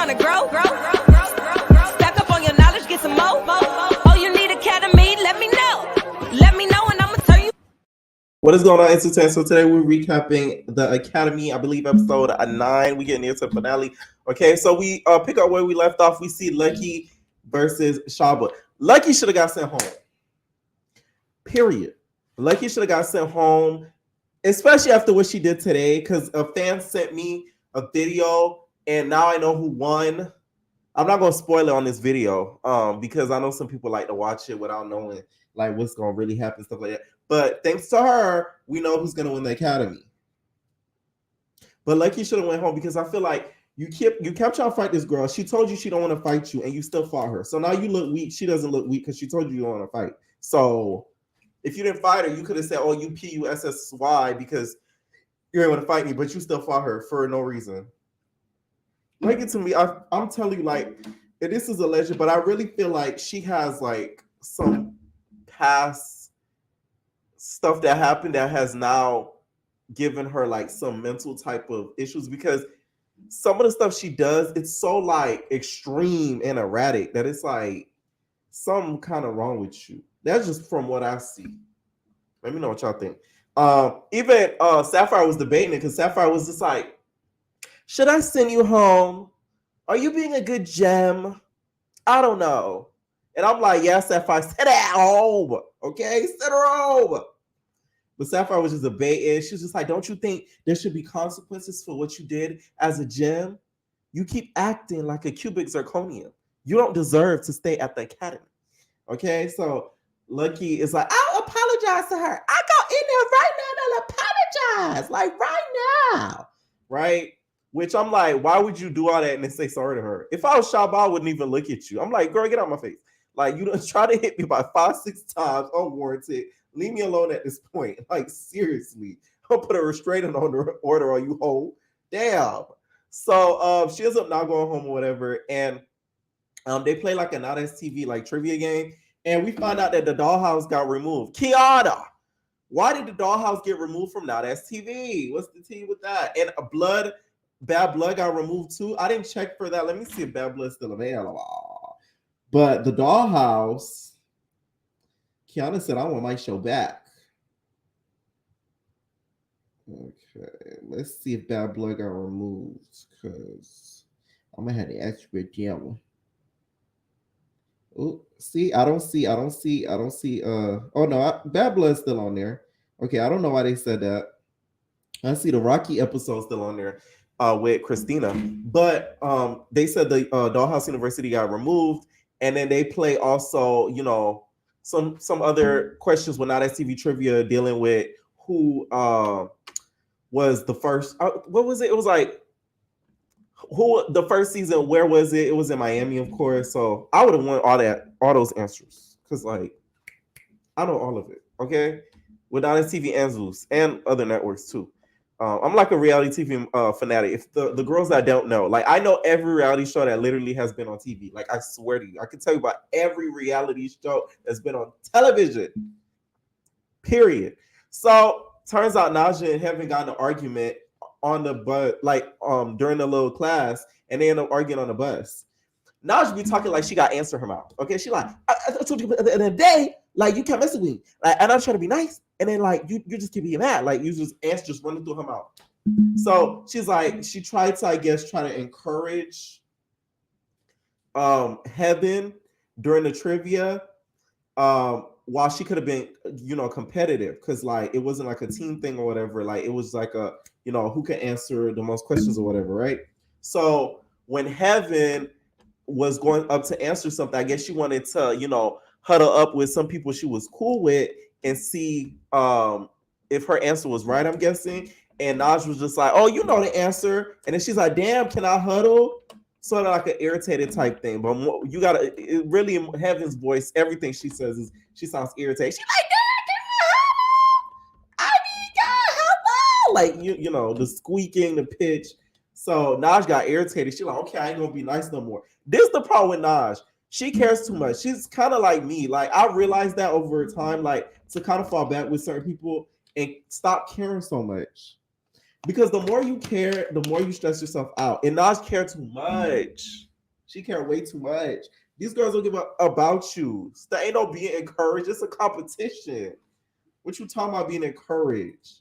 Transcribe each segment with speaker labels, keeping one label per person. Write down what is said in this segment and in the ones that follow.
Speaker 1: trying to grow. Stack up on your knowledge, get some more. Oh, you need academy? Let me know. Let me know and I'ma tell you.
Speaker 2: What is going on, Entertainment? So today we're recapping the Academy, I believe episode 9. We get near to the finale. Okay, so we pick up where we left off. We see Lucky versus Shaba. Lucky should have got sent home. Period. Lucky should have got sent home, especially after what she did today, because a fan sent me a video, and now I know who won. I'm not gonna spoil it on this video, because I know some people like to watch it without knowing like what's gonna really happen, stuff like that. But thanks to her, we know who's gonna win the Academy. But Lucky should have went home, because I feel like you kept trying to fight this girl. She told you she don't want to fight you, and you still fought her. So now you look weak. She doesn't look weak because she told you don't want to fight. So if you didn't fight her, you could have said, "Oh, you PUSSY," because you didn't want to fight me, but you still fought her for no reason. Like it to me, I'm telling you, like, this is a legend, but I really feel like she has like some past stuff that happened that has now given her like some mental type of issues, because some of the stuff she does, it's so like extreme and erratic that it's like something kind of wrong with you. That's just from what I see. Let me know what y'all think. Even Sapphire was debating it, because Sapphire was just like, should I send you home? Are you being a good gem? I don't know. And I'm like, yeah, Sapphire, send her home. Okay, send her home. But Sapphire was just debating. She was just like, don't you think there should be consequences for what you did as a gem? You keep acting like a cubic zirconium. You don't deserve to stay at the Academy. Okay, so Lucky is like, I'll apologize to her. I go in there right now and apologize. Like right now. Right? Which I'm like, why would you do all that and then say sorry to her? If I was Shaba, I wouldn't even look at you. I'm like, girl, get out of my face. Like, you done try to hit me by 5-6 times unwarranted. Leave me alone at this point. Like, seriously. I'll put a restraining order on you, hoe. Damn. So she ends up not going home or whatever. And they play like a Not TV like trivia game. And we find out that the dollhouse got removed. Kiana, why did the dollhouse get removed from Not TV? What's the tea with that? And Bad Blood got removed too. I didn't check for that. Let me see if Bad Blood's still available. But the dollhouse, Kiana said, I want my show back. Okay, let's see if Bad Blood got removed, because I'm gonna have to ask you again. Oh, see, I don't see. Oh no, Bad Blood's still on there. Okay, I don't know why they said that. I see the Rocky episode still on there with Christina, but they said the Dollhouse University got removed, and then they play also, you know, some other questions with Not TV trivia dealing with who was the first. What was it? It was like, who the first season? Where was it? It was in Miami, of course. So I would have won all those answers, because like I know all of it. Okay, with Not TV and Zeus and other networks too. I'm like a reality TV fanatic. If the girls that don't know, like I know every reality show that literally has been on TV. Like I swear to you, I can tell you about every reality show that's been on television. Period. So turns out Naja and Heaven got in an argument on the bus, like during the little class, and they end up arguing on the bus. Naja be talking like she got answer her mouth. Okay, she like, I told you at the end of the day, like you can't mess with me. Like, and I'm trying to be nice, and then like you just keep being mad. Like you just answer just running through her mouth. So she's like, she tried to, I guess, try to encourage Heaven during the trivia. While she could have been, you know, competitive, because like it wasn't like a team thing or whatever. Like it was like a, you know, who can answer the most questions or whatever, right? So when Heaven was going up to answer something, I guess she wanted to, you know, huddle up with some people she was cool with and see if her answer was right, I'm guessing. And Naj was just like, oh, you know the answer. And then she's like, damn, can I huddle? Sort of like an irritated type thing. But you gotta, really in Heaven's voice, everything she says is, she sounds irritated. She's like, damn, can I huddle? I need God, help. Like, you know, the squeaking, the pitch. So Naj got irritated. She's like, okay, I ain't gonna be nice no more. This is the problem with Naj. She cares too much. She's kind of like me. Like I realized that over time, like to kind of fall back with certain people and stop caring so much. Because the more you care, the more you stress yourself out. And Nas care too much. She care way too much. These girls don't give a about you. There ain't no being encouraged. It's a competition. What you talking about being encouraged?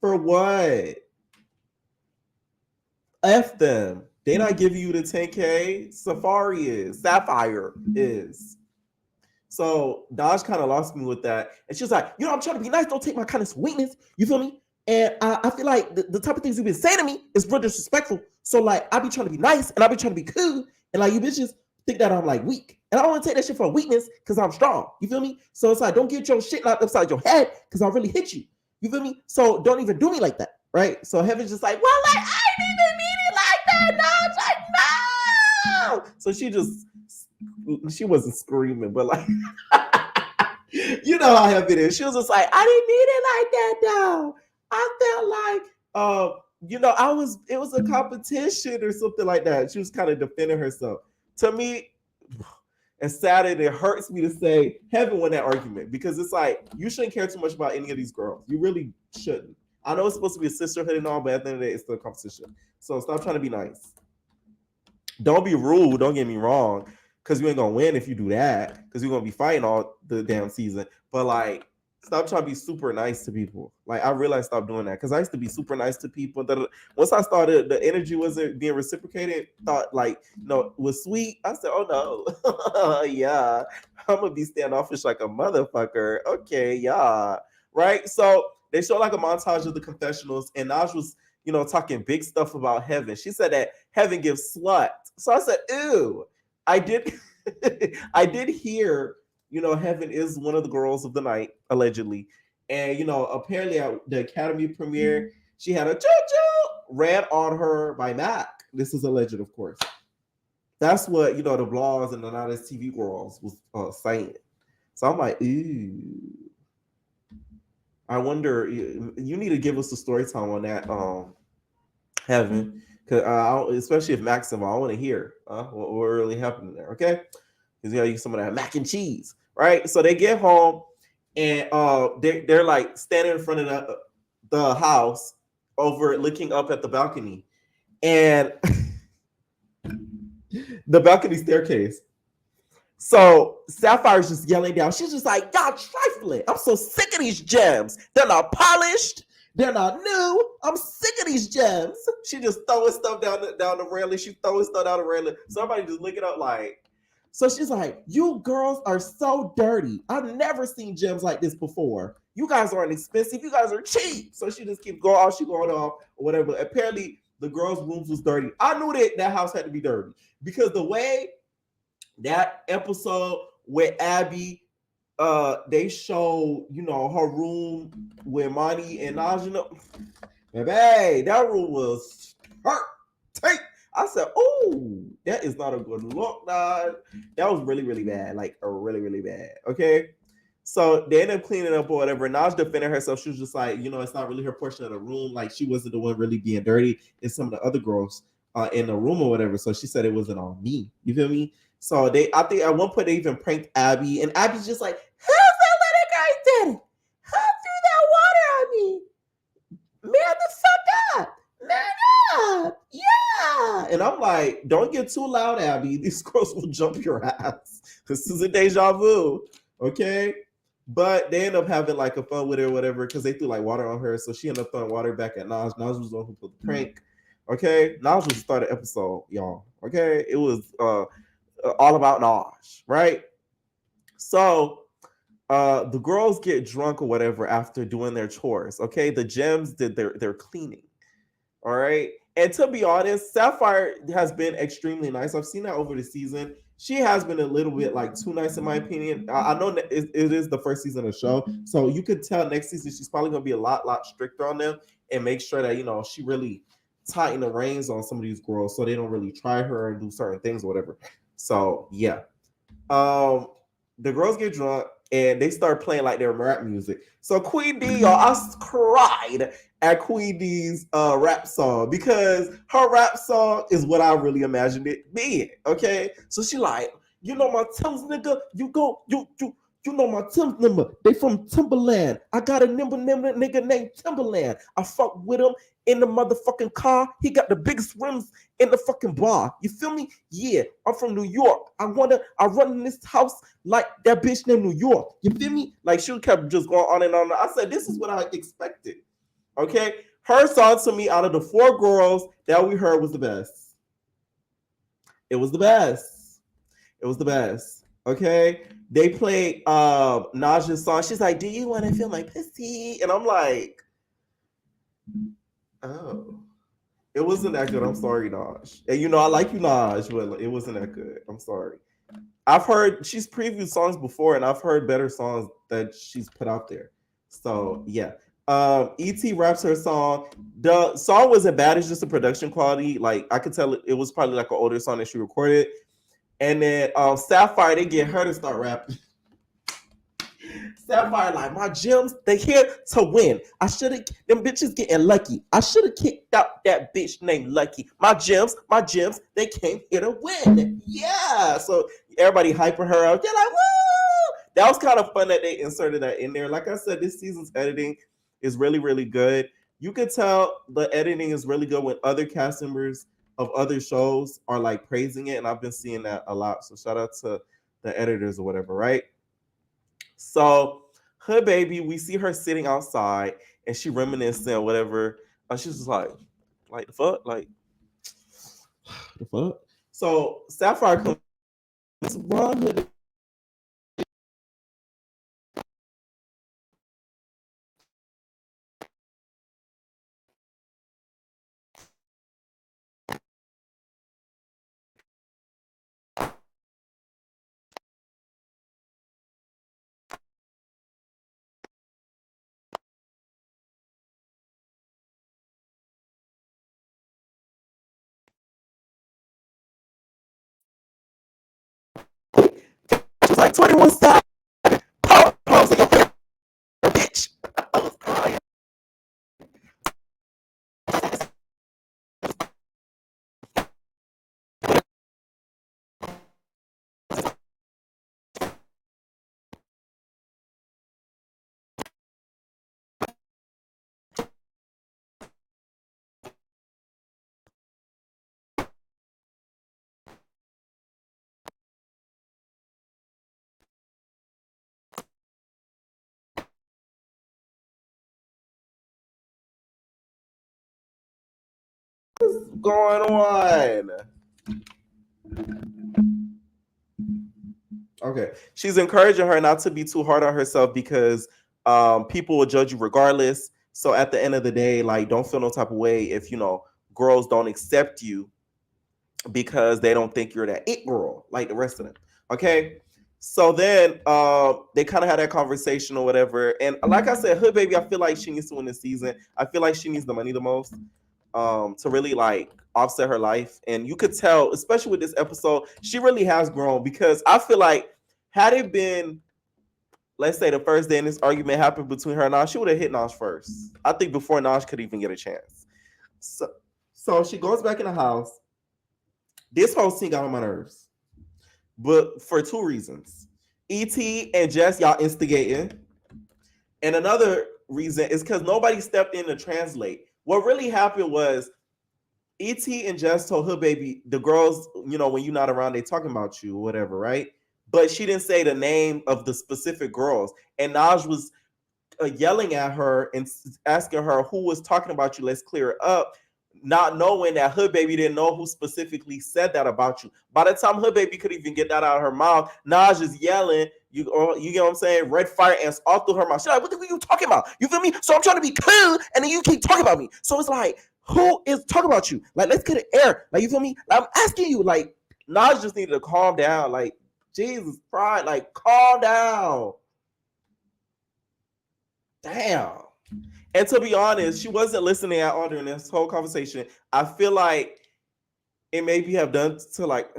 Speaker 2: For what? F them. They not giving you the 10K. Safari is. Sapphire is. So Dodge kind of lost me with that. And she was like, I'm trying to be nice. Don't take my kindness for weakness. You feel me? And I feel like the type of things you've been saying to me is real disrespectful. So like I be trying to be nice and I be trying to be cool. And like you bitches think that I'm like weak. And I don't want to take that shit for a weakness because I'm strong. You feel me? So it's like don't get your shit knocked upside your head because I'll really hit you. You feel me? So don't even do me like that. Right? So Heaven's just like, well, like I didn't even mean it like that. No, it's like no. So she wasn't screaming, but like you know how heavy it is. She was just like, I didn't mean it like that though. I felt like it was a competition or something like that. She was kind of defending herself. To me, and sad, and it hurts me to say Heaven won that argument because it's like you shouldn't care too much about any of these girls. You really shouldn't. I know it's supposed to be a sisterhood and all, but at the end of the day, it's still a competition. So stop trying to be nice. Don't be rude. Don't get me wrong, because you ain't gonna win if you do that. Because you're gonna be fighting all the damn season. But like, stop trying to be super nice to people. Like I realized, stop doing that because I used to be super nice to people. Once I started, the energy wasn't being reciprocated. Thought like, was sweet. I said, oh no, yeah, I'm gonna be standoffish like a motherfucker. Okay, yeah, right. So they showed like a montage of the confessionals, and Naj was, talking big stuff about Heaven. She said that Heaven gives slut. So I said, ew. I did, I did hear. Heaven is one of the girls of the night, allegedly. And, apparently at the Academy premiere, she had a choo-choo read on her by Mac. This is alleged, of course. That's what, the blogs and the Honest TV girls was saying. So I'm like, ooh. I wonder, you need to give us a story time on that, Heaven. Cause especially if Mac's involved, I want to hear what really happened there, okay? Because you gotta use some of that mac and cheese, right? So they get home and they're like standing in front of the house, over looking up at the balcony, and the balcony staircase. So Sapphire's just yelling down. She's just like, y'all trifling. I'm so sick of these gems. They're not polished. They're not new. I'm sick of these gems. She just throwing stuff down the railing. She throwing stuff down the railing. Somebody just looking up like. So she's like, you girls are so dirty. I've never seen gems like this before. You guys aren't expensive. You guys are cheap. So she just keeps going off. She going off or whatever. Apparently the girls' rooms was dirty. I knew that house had to be dirty because the way that episode with Abby, they show, her room with Monty and Najee. Baby, that room was hurt. I said, oh, that is not a good look, nah. That was really, really bad. Like, really, really bad. Okay? So they ended up cleaning up or whatever. Naj defended herself. She was just like, it's not really her portion of the room. Like, she wasn't the one really being dirty. It's some of the other girls in the room or whatever. So she said it wasn't on me. You feel me? So I think at one point they even pranked Abby. And Abby's just like, how's that little guy did it? Who threw that water on me? Man the fuck up. Man up. Yeah. And I'm like, don't get too loud, Abby. These girls will jump your ass. This is a deja vu. Okay? But they end up having like a fun with her or whatever because they threw like water on her. So she ended up throwing water back at Naj. Naj was the one who put the prank. Okay? Naj was the start of the episode, y'all. Okay? It was all about Naj, right? So the girls get drunk or whatever after doing their chores. Okay? The gems did their cleaning. All right. And to be honest, Sapphire has been extremely nice. I've seen that over the season. She has been a little bit like too nice in my opinion. I know that it is the first season of the show, so you could tell next season she's probably gonna be a lot stricter on them and make sure that she really tighten the reins on some of these girls so they don't really try her and do certain things or whatever. So yeah, the girls get drunk and they start playing like their rap music. So Queen D, y'all, I cried at Queen D's rap song because her rap song is what I really imagined it being. Okay, so she like, my toes, nigga, you You know my Tim's number. They from Timberland. I got a nimble nigga named Timberland. I fuck with him in the motherfucking car. He got the biggest rims in the fucking bar. You feel me? Yeah, I'm from New York. I run in this house like that bitch named New York. You feel me? Like she kept just going on and on. I said, this is what I expected. Okay? Her song to me out of the four girls that we heard was the best. It was the best. It was the best. Okay? They played Naja's song. She's like, do you want to feel my pussy? And I'm like, oh. It wasn't that good. I'm sorry, Naj. And you know, I like you, Naj, but it wasn't that good. I'm sorry. I've heard she's previewed songs before, and I've heard better songs that she's put out there. So yeah. ET raps her song. The song wasn't bad, it's just the production quality. Like I could tell it was probably like an older song that she recorded. And then Sapphire, they get her to start rapping. Sapphire, like, my gems, they here to win. I should have, them bitches getting lucky. I should have kicked out that bitch named Lucky. My gems, they came here to win. Yeah. So everybody hyping her up. They're like, woo! That was kind of fun that they inserted that in there. Like I said, this season's editing is really, really good. You can tell the editing is really good when other cast members of other shows are like praising it. And I've been seeing that a lot. So shout out to the editors or whatever, right? So her baby, we see her sitting outside and she reminiscing or whatever. She's just like the fuck, like the fuck. So Sapphire comes run with she's like 21 style. Pause your hair, bitch. I was crying. What's going on? Okay. She's encouraging her not to be too hard on herself because people will judge you regardless. So at the end of the day, like don't feel no type of way if you know girls don't accept you because they don't think you're that it girl like the rest of them. Okay. So then they kind of had that conversation or whatever. And like I said, Hood Baby, I feel like she needs to win this season. I feel like she needs the money the most to really like offset her life. And you could tell, especially with this episode, she really has grown because I feel like had it been, let's say the first day in this argument happened between her and Nash, she would have hit Nash first. I think before Nash could even get a chance. So she goes back in the house. This whole scene got on my nerves, but for two reasons. ET and Jess, y'all instigating. And another reason is because nobody stepped in to translate. What really happened was ET and Jess told her baby, the girls, you know, when you're not around, they talking about you or whatever, right? But she didn't say the name of the specific girls. And Naj was yelling at her and asking her who was talking about you. Let's clear it up. Not knowing that Hood Baby didn't know who specifically said that about you. By the time Hood Baby could even get that out of her mouth, Naj is yelling. You get what I'm saying? Red fire ants all through her mouth. She's like, what are you talking about? You feel me? So I'm trying to be cool, and then you keep talking about me. So it's like, who is talking about you? Like, let's get it air. Like, you feel me? Like, I'm asking you. Like, Naj just needed to calm down. Like, Jesus Christ. Like, calm down. Damn. And to be honest, she wasn't listening at all during this whole conversation. I feel like it maybe have done to like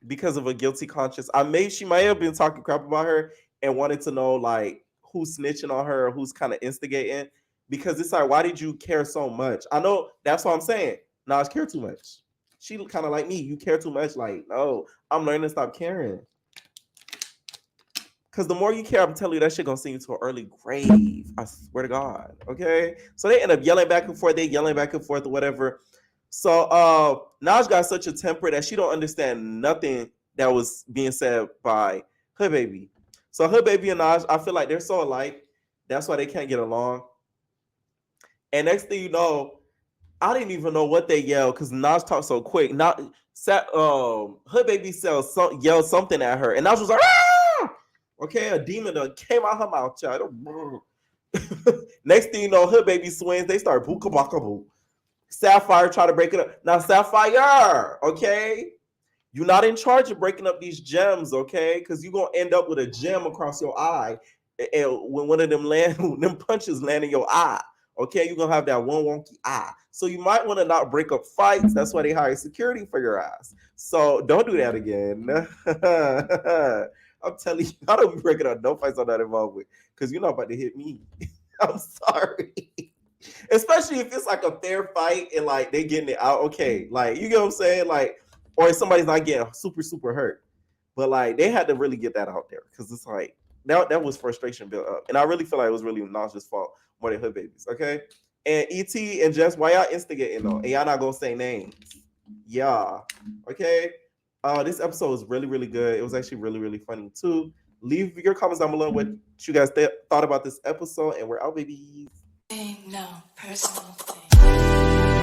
Speaker 2: because of a guilty conscience. She might have been talking crap about her and wanted to know like who's snitching on her or who's kind of instigating. Because it's like, why did you care so much? I know that's what I'm saying. Nas care too much. She kind of like me. You care too much. Like, no, I'm learning to stop caring. Because the more you care, I'm telling you, that shit gonna send you to an early grave. I swear to God. Okay. So they end up yelling back and forth. They yelling back and forth or whatever. So Naj got such a temper that she don't understand nothing that was being said by her baby. So her baby and Naj, I feel like they're so alike. That's why they can't get along. And next thing you know, I didn't even know what they yelled because Naj talked so quick. Not her baby yelled something at her, and Naj was like, ah! Okay, a demon came out her mouth, child. Next thing you know, her baby swings. They start boo baka boo. Sapphire try to break it up. Now, Sapphire, okay, you're not in charge of breaking up these gems, okay? Because you're gonna end up with a gem across your eye, and when one of them them punches land in your eye, okay, you're gonna have that one wonky eye. So you might want to not break up fights. That's why they hire security for your ass. So don't do that again. I'm telling you, I don't be breaking up no fights I'm not involved with, because you're not about to hit me. I'm sorry. Especially if it's like a fair fight and like they getting it out, okay, like you get what I'm saying, like, or if somebody's not getting super hurt, but like they had to really get that out there because it's like that was frustration built up, and I really feel like it was really Naj's fault more than her baby's. Okay, and ET and Jess, why y'all instigating though, and y'all not gonna say names? Yeah, okay. This episode was really good. It was actually really funny too. Leave your comments down below what you guys thought about this episode, and we're out, babies.
Speaker 1: No personal thing.